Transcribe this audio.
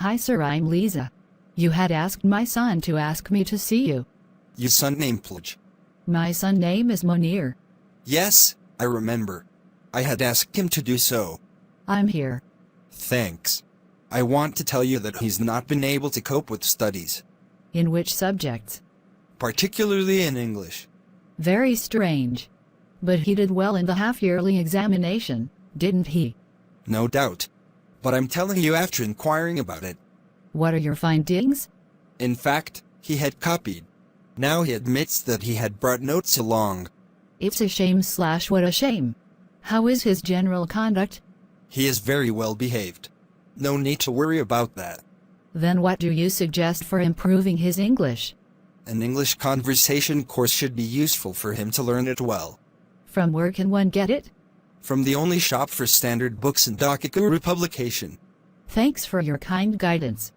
Hi sir, I'm Lisa. You had asked my son to ask me to see you. Your son named Plage. My son name is Munir. Yes, I remember. I had asked him to do so. I'm here. Thanks. I want to tell you that he's not been able to cope with studies, In which subjects? particularly in English. Very strange. But he did well in the half-yearly examination, didn't he? No doubt. But I'm telling you after inquiring about it. What are your findings? In fact, he had copied. Now he admits that he had brought notes along. It's a shame / what a shame. How is his general conduct? He is very well behaved. No need to worry about that. Then what do you suggest for improving his English? An English conversation course should be useful for him to learn it well. From where can one get it? From the only shop for standard books in Dakaguru publication. Thanks for your kind guidance.